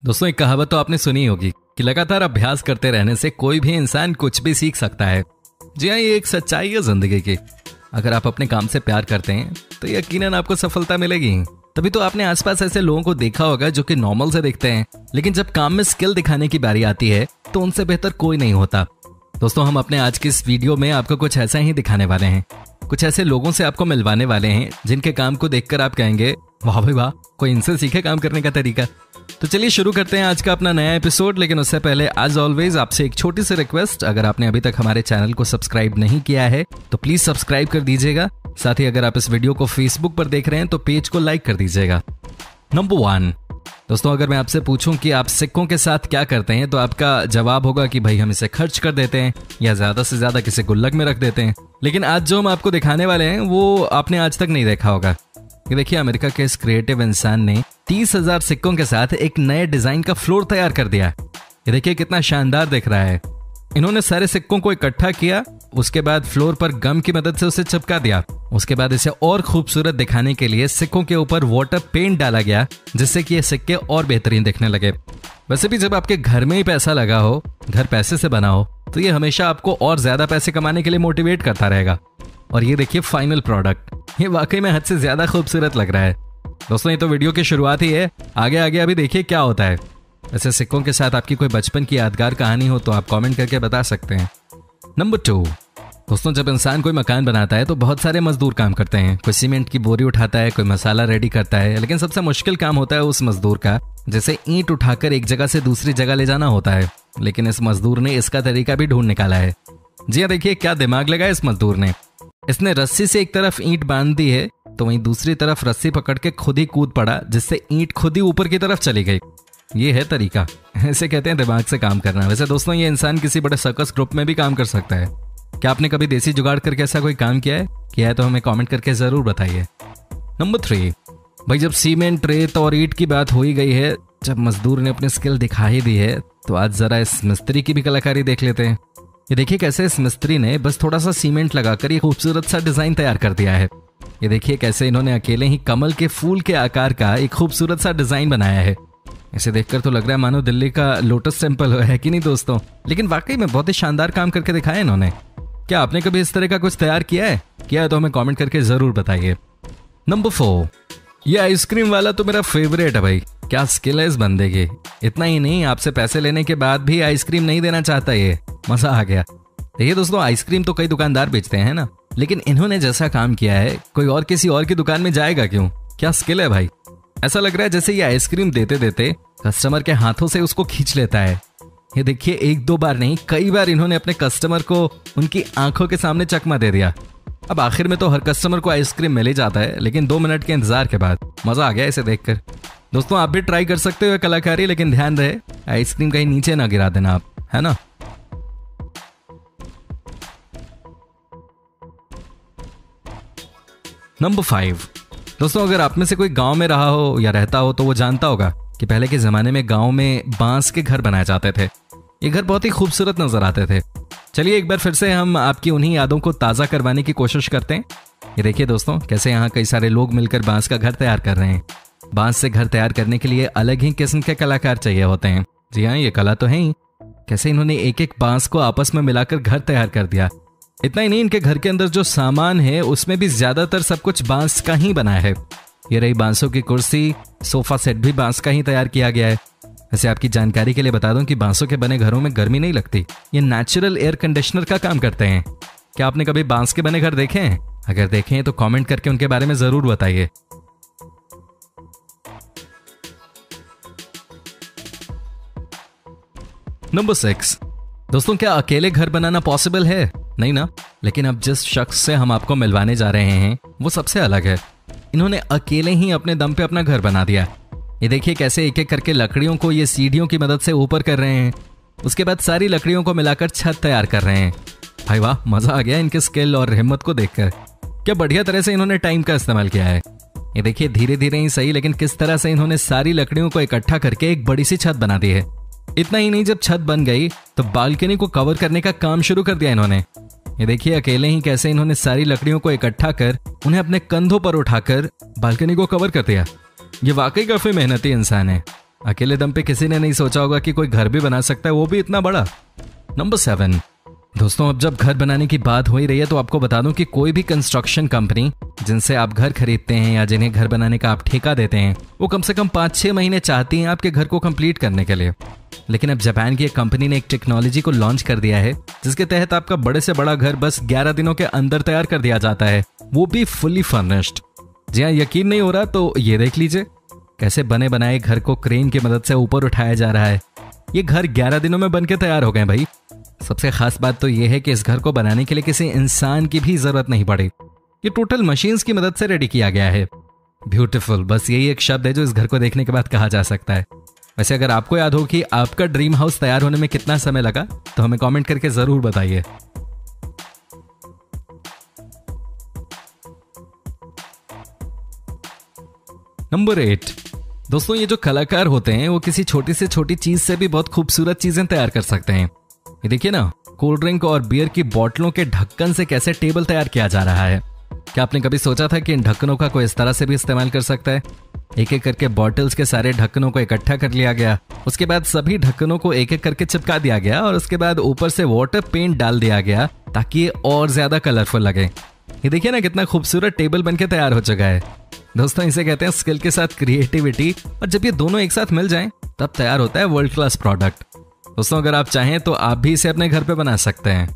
दोस्तों, एक कहावत तो आपने सुनी होगी कि लगातार अभ्यास करते रहने से कोई भी इंसान कुछ भी सीख सकता है। जी हाँ, ये एक सच्चाई है जिंदगी की। अगर आप अपने काम से प्यार करते हैं तो यकीनन आपको सफलता मिलेगी। तभी तो आपने आसपास ऐसे लोगों को देखा होगा जो कि नॉर्मल से दिखते हैं, लेकिन जब काम में स्किल दिखाने की बारी आती है तो उनसे बेहतर कोई नहीं होता। दोस्तों, हम अपने आज की इस वीडियो में आपको कुछ ऐसा ही दिखाने वाले हैं। कुछ ऐसे लोगों से आपको मिलवाने वाले हैं जिनके काम को देखकर आप कहेंगे वाह भाई वाह, कोई इनसे सीखे काम करने का तरीका। तो चलिए शुरू करते हैं आज का अपना नया एपिसोड। लेकिन उससे पहले एज ऑलवेज आपसे एक छोटी सी रिक्वेस्ट, अगर आपने अभी तक हमारे चैनल को सब्सक्राइब नहीं किया है तो प्लीज सब्सक्राइब कर दीजिएगा। साथ ही अगर आप इस वीडियो को फेसबुक पर देख रहे हैं तो पेज को लाइक कर दीजिएगा। नंबर 1, दोस्तों, अगर मैं आपसे पूछूं कि आप सिक्कों के साथ क्या करते हैं तो आपका जवाब होगा कि भाई हम इसे खर्च कर देते हैं या ज्यादा से ज्यादा किसी गुल्लक में रख देते हैं। लेकिन आज जो हम आपको दिखाने वाले हैं वो आपने आज तक नहीं देखा होगा। ये देखिए, अमेरिका के इस क्रिएटिव इंसान ने 30,000 सिक्कों के साथ एक नए डिजाइन का फ्लोर तैयार कर दिया। ये देखिए कितना शानदार दिख रहा है। इन्होंने सारे सिक्कों को इकट्ठा किया, उसके बाद फ्लोर पर गम की मदद से उसे चिपका दिया। उसके बाद इसे और खूबसूरत दिखाने के लिए सिक्कों के ऊपर वाटर पेंट डाला गया, जिससे कि ये सिक्के और बेहतरीन दिखने लगे। वैसे भी जब आपके घर में ही पैसा लगा हो, घर पैसे से बना हो, तो ये हमेशा आपको और ज्यादा पैसे कमाने के लिए मोटिवेट करता रहेगा। और ये देखिए फाइनल प्रोडक्ट, ये वाकई में हद से ज्यादा खूबसूरत लग रहा है। दोस्तों, ये तो वीडियो की शुरुआत ही है, आगे आगे अभी देखिए क्या होता है। ऐसे सिक्कों के साथ आपकी कोई बचपन की यादगार कहानी हो तो आप कमेंट करके बता सकते हैं। नंबर 2, दोस्तों, जब इंसान कोई मकान बनाता है तो बहुत सारे मजदूर काम करते हैं। कोई सीमेंट की बोरी उठाता है, कोई मसाला रेडी करता है, लेकिन सबसे मुश्किल काम होता है उस मजदूर का जैसे ईंट उठाकर एक जगह से दूसरी जगह ले जाना होता है। लेकिन इस मजदूर ने इसका तरीका भी ढूंढ निकाला है। जी हाँ, देखिए क्या दिमाग लगाया इस मजदूर ने। इसने रस्सी से एक तरफ ईंट बांध दी है तो वहीं दूसरी तरफ रस्सी पकड़ के खुद ही कूद पड़ा, जिससे ईंट खुद ही ऊपर की तरफ चली गई। ये है तरीका, ऐसे कहते हैं दिमाग से काम करना। वैसे दोस्तों, ये इंसान किसी बड़े सर्कस ग्रुप में भी काम कर सकता है। क्या आपने कभी देसी जुगाड़ करके ऐसा कोई काम किया है तो हमें कमेंट करके जरूर बताइए। नंबर 3, भाई जब सीमेंट, रेत और ईंट की बात हो ही गई है, जब मजदूर ने अपनी स्किल दिखा ही दी है, तो आज जरा इस मिस्त्री की भी कलाकारी देख लेते हैं। ये देखिए कैसे इस मिस्त्री ने बस थोड़ा सा सीमेंट लगाकर ये खूबसूरत सा डिजाइन तैयार कर दिया है। ये देखिए कैसे इन्होंने अकेले ही कमल के फूल के आकार का एक खूबसूरत सा डिजाइन बनाया है। इसे देखकर तो लग रहा है मानो दिल्ली का लोटस टेम्पल है कि नहीं दोस्तों। लेकिन वाकई में बहुत ही शानदार काम करके दिखाया इन्होंने। क्या आपने कभी इस तरह का कुछ तैयार किया है तो हमें कमेंट करके जरूर बताइए। नंबर 4, ये आइसक्रीम वाला तो मेरा फेवरेट है भाई। क्या स्किल है इस बंदे की। इतना ही नहीं, आपसे पैसे लेने के बाद भी आइसक्रीम नहीं देना चाहता। ये मजा आ गया। देखिए दोस्तों, आइसक्रीम तो कई दुकानदार बेचते हैं ना, लेकिन इन्होंने जैसा काम किया है कोई और किसी और की दुकान में जाएगा क्यों। क्या स्किल है भाई। ऐसा लग रहा है जैसे ये आइसक्रीम देते देते कस्टमर के हाथों से उसको खींच लेता है। ये देखिए, 1-2 बार नहीं, कई बार इन्होंने अपने कस्टमर को उनकी आंखों के सामने चकमा दे दिया। अब आखिर में तो हर कस्टमर को आइसक्रीम मिल ही जाता है, लेकिन 2 मिनट के इंतजार के बाद मजा आ गया इसे देखकर। दोस्तों, आप भी ट्राई कर सकते हो कलाकारी, लेकिन ध्यान रहे आइसक्रीम कहीं नीचे ना गिरा देना आप, है ना। नंबर 5, दोस्तों, अगर आप में से कोई गांव में रहा हो या रहता हो तो वो जानता होगा कि पहले के जमाने में गांव में बांस के घर बनाए जाते थे। ये घर बहुत ही खूबसूरत नजर आते थे। चलिए एक बार फिर से हम आपकी उन्हीं यादों को ताज़ा करवाने की कोशिश करते हैं। ये देखिए दोस्तों, कैसे यहाँ कई सारे लोग मिलकर बांस का घर तैयार कर रहे हैं। बांस से घर तैयार करने के लिए अलग ही किस्म के कलाकार चाहिए होते हैं। जी हाँ, ये कला तो है ही। कैसे इन्होंने एक एक बांस को आपस में मिलाकर घर तैयार कर दिया। इतना ही नहीं, इनके घर के अंदर जो सामान है उसमें भी ज्यादातर सब कुछ बांस का ही बना है। ये रही बांसों की कुर्सी, सोफा सेट भी बांस का ही तैयार किया गया है। वैसे आपकी जानकारी के लिए बता दूं कि बांसों के बने घरों में गर्मी नहीं लगती। ये नेचुरल एयर कंडीशनर का काम करते हैं। क्या आपने कभी बांस के बने घर देखे हैं? अगर देखे हैं तो कमेंट करके उनके बारे में जरूर बताइए। नंबर 6, दोस्तों, क्या अकेले घर बनाना पॉसिबल है? नहीं ना। लेकिन अब जिस शख्स से हम आपको मिलवाने जा रहे हैं वो सबसे अलग है। इन्होंने अकेले ही अपने दम पे अपना घर बना दिया। ये देखिए कैसे एक एक करके लकड़ियों को ये सीढ़ियों की मदद से ऊपर कर रहे हैं। उसके बाद सारी लकड़ियों को मिलाकर छत तैयार कर रहे हैं। भाई वाह, मजा आ गया इनके स्किल और हिम्मत को देखकर। क्या बढ़िया तरह से इन्होंने टाइम का इस्तेमाल किया है। ये देखिए धीरे धीरे ही सही, लेकिन किस तरह से इन्होंने सारी लकड़ियों को इकट्ठा करके एक बड़ी सी छत बना दी है। इतना ही नहीं, जब छत बन गई तो बालकनी को कवर करने का काम शुरू कर दिया इन्होंने। ये देखिए अकेले ही कैसे इन्होंने सारी लकड़ियों को इकट्ठा कर उन्हें अपने कंधों पर उठाकर बालकनी को कवर कर दिया। ये वाकई काफी मेहनती इंसान है। अकेले दम पे किसी ने नहीं सोचा होगा कि कोई घर भी बना सकता है, वो भी इतना बड़ा। नंबर 7, दोस्तों अब जब घर बनाने की बात हो ही रही है तो आपको बता दूं कि कोई भी कंस्ट्रक्शन कंपनी जिनसे आप घर खरीदते हैं या जिन्हें घर बनाने का आप ठेका देते हैं, वो कम से कम 5-6 महीने चाहती हैं आपके घर को कंप्लीट करने के लिए। लेकिन अब जापान की एक कंपनी ने एक टेक्नोलॉजी को लॉन्च कर दिया है जिसके तहत आपका बड़े से बड़ा घर बस 11 दिनों के अंदर तैयार कर दिया जाता है, वो भी फुली फर्निश्ड। जी हाँ, यकीन नहीं हो रहा तो ये देख लीजिए कैसे बने बनाए घर को क्रेन की मदद से ऊपर उठाया जा रहा है। ये घर 11 दिनों में बन के तैयार हो गए भाई। सबसे खास बात तो ये है कि इस घर को बनाने के लिए किसी इंसान की भी जरूरत नहीं पड़ी, ये टोटल मशीन्स की मदद से रेडी किया गया है। ब्यूटीफुल, बस यही एक शब्द है जो इस घर को देखने के बाद कहा जा सकता है। वैसे अगर आपको याद हो कि आपका ड्रीम हाउस तैयार होने में कितना समय लगा तो हमें कमेंट करके जरूर बताइए। नंबर 8, दोस्तों ये जो कलाकार होते हैं वो किसी छोटी से छोटी चीज से भी बहुत खूबसूरत चीजें तैयार कर सकते हैं। ये देखिए ना, कोल्ड ड्रिंक और बियर की बोतलों के ढक्कन से कैसे टेबल तैयार किया जा रहा है। क्या आपने कभी सोचा था कि इन ढक्कनों का कोई इस तरह से भी इस्तेमाल कर सकता है? एक एक करके बॉटल्स के सारे ढक्कनों को इकट्ठा कर लिया गया, उसके बाद सभी ढक्कनों को एक एक करके चिपका दिया गया और उसके बाद ऊपर से वाटर पेंट डाल दिया गया ताकि ये और ज्यादा कलरफुल लगे। ये देखिए ना कितना खूबसूरत टेबल बनके तैयार हो चुका है। दोस्तों इसे कहते हैं स्किल के साथ क्रिएटिविटी, और जब ये दोनों एक साथ मिल जाएं तब तैयार होता है वर्ल्ड क्लास प्रोडक्ट। दोस्तों अगर आप चाहें तो आप भी इसे अपने घर पे बना सकते हैं।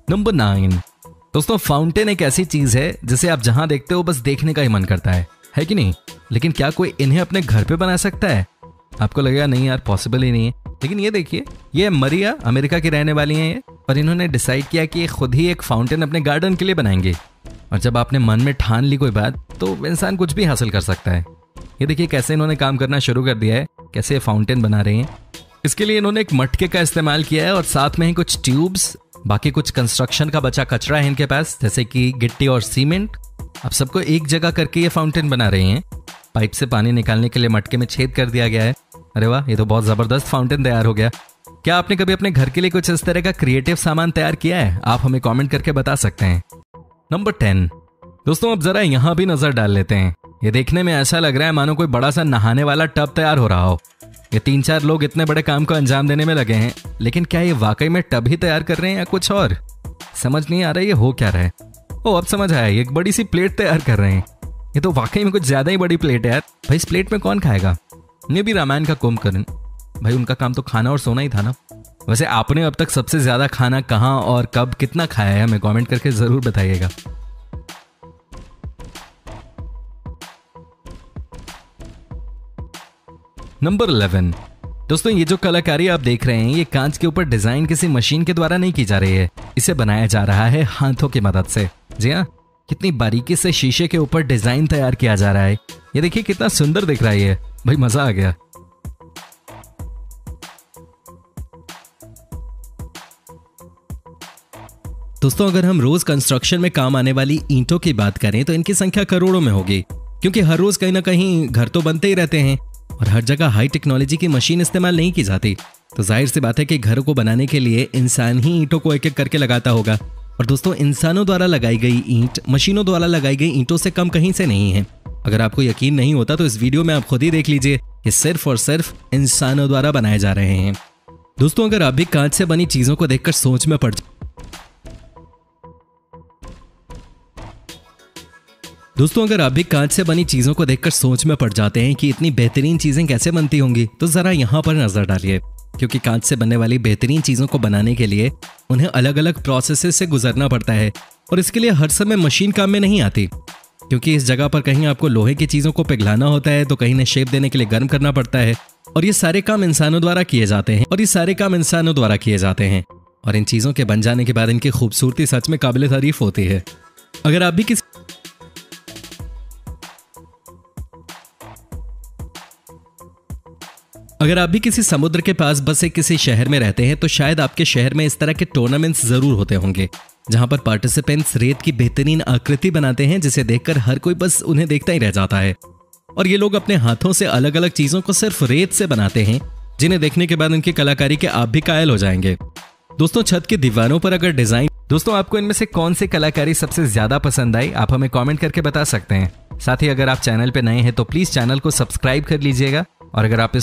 नंबर 9, दोस्तों फाउंटेन एक ऐसी चीज है जिसे आप जहां देखते हो बस देखने का ही मन करता है कि नहीं? लेकिन क्या कोई इन्हें अपने घर पे बना सकता है? आपको लगेगा नहीं यार, पॉसिबल ही नहीं है, लेकिन ये देखिए, ये मरिया अमेरिका की रहने वाली हैं ये, और इन्होंने डिसाइड किया कि खुद ही एक फाउंटेन अपने गार्डन के लिए बनाएंगे। और जब आपने मन में ठान ली कोई बात तो इंसान कुछ भी हासिल कर सकता है। ये देखिए कैसे इन्होंने काम करना शुरू कर दिया है, कैसे फाउंटेन बना रहे हैं। इसके लिए इन्होंने एक मटके का इस्तेमाल किया है और साथ में ही कुछ ट्यूब्स, बाकी कुछ कंस्ट्रक्शन का बचा कचरा है इनके पास जैसे कि गिट्टी और सीमेंट। अब सबको एक जगह करके ये फाउंटेन बना रहे हैं। पाइप से पानी निकालने के लिए मटके में छेद कर दिया गया है। अरे वाह, ये तो बहुत जबरदस्त फाउंटेन तैयार हो गया। क्या आपने कभी अपने घर के लिए कुछ इस तरह का क्रिएटिव सामान तैयार किया है? आप हमें कमेंट करके बता सकते हैं। नंबर 10, दोस्तों अब जरा यहां भी नजर डाल लेते हैं। ये देखने में ऐसा लग रहा है मानो कोई बड़ा सा नहाने वाला टब तैयार हो रहा हो। ये 3-4 लोग इतने बड़े काम को अंजाम देने में लगे हैं, लेकिन क्या ये वाकई में टब ही तैयार कर रहे हैं या कुछ और? समझ नहीं आ रहा ये हो क्या रहा है। ओ अब समझ आया, एक बड़ी सी प्लेट तैयार कर रहे हैं। ये तो वाकई में कुछ ज्यादा ही बड़ी प्लेट है यार। भाई इस प्लेट में कौन खाएगा? ये भी रामायण का कुंभकर्ण, भाई उनका काम तो खाना और सोना ही था ना। वैसे आपने अब तक सबसे ज्यादा खाना कहाँ और कब कितना खाया है हमें कमेंट करके जरूर बताइएगा। नंबर 11, दोस्तों ये जो कलाकारी आप देख रहे हैं ये कांच के ऊपर डिजाइन किसी मशीन के द्वारा नहीं की जा रही है, इसे बनाया जा रहा है हाथों की मदद से। जी हाँ, कितनी बारीकी से शीशे के ऊपर डिजाइन तैयार किया जा रहा है। ये देखिए कितना सुंदर दिख रहा है ये, भाई मजा आ गया। दोस्तों अगर हम रोज कंस्ट्रक्शन में काम आने वाली ईंटों की बात करें तो इनकी संख्या करोड़ों में होगी, क्योंकि हर रोज कहीं ना कहीं घर तो बनते ही रहते हैं और हर जगह हाई टेक्नोलॉजी की मशीन इस्तेमाल नहीं की जाती। तो जाहिर सी बात है कि घरों को बनाने के लिए इंसान ही ईंटों को एक एक करके लगाता होगा। और दोस्तों इंसानों द्वारा लगाई गई ईंट मशीनों द्वारा लगाई गई ईंटों से कम कहीं से नहीं है। अगर आपको यकीन नहीं होता तो इस वीडियो में आप खुद ही देख लीजिए, ये सिर्फ और सिर्फ इंसानों द्वारा बनाए जा रहे हैं। दोस्तों अगर आप भी कांच से बनी चीजों को देखकर सोच में पड़ जाते हैं कि इतनी बेहतरीन चीजें कैसे बनती होंगी, तो जरा यहाँ पर नजर डालिए, क्योंकि कांच से बनने वाली बेहतरीन चीजों को बनाने के लिए उन्हें अलग अलग प्रोसेसेस से गुजरना पड़ता है और इसके लिए हर समय मशीन काम में नहीं आती, क्योंकि इस जगह पर कहीं आपको लोहे की चीजों को पिघलाना होता है तो कहीं ने शेप देने के लिए गर्म करना पड़ता है। और ये सारे काम इंसानों द्वारा किए जाते हैं और इन चीजों के बन जाने के बाद इनकी खूबसूरती सच में काबिल तारीफ होती है। अगर आप भी किसी समुद्र के पास बसे किसी शहर में रहते हैं तो शायद आपके शहर में इस तरह के टूर्नामेंट्स जरूर होते होंगे, जहां पर पार्टिसिपेंट्स रेत की बेहतरीन आकृति बनाते हैं जिसे देखकर हर कोई बस उन्हें देखता ही रह जाता है। और ये लोग अपने हाथों से अलग अलग चीजों को सिर्फ रेत से बनाते हैं, जिन्हें देखने के बाद उनकी कलाकारी के आप भी कायल हो जाएंगे। दोस्तों छत की दीवारों पर अगर डिजाइन दोस्तों, आपको इनमें से कौन सी कलाकारी सबसे ज्यादा पसंद आई, आप हमें कमेंट करके बता सकते हैं। साथ ही अगर आप चैनल पे नए हैं तो प्लीज चैनल को सब्सक्राइब कर लीजिएगा, और अगर आप इस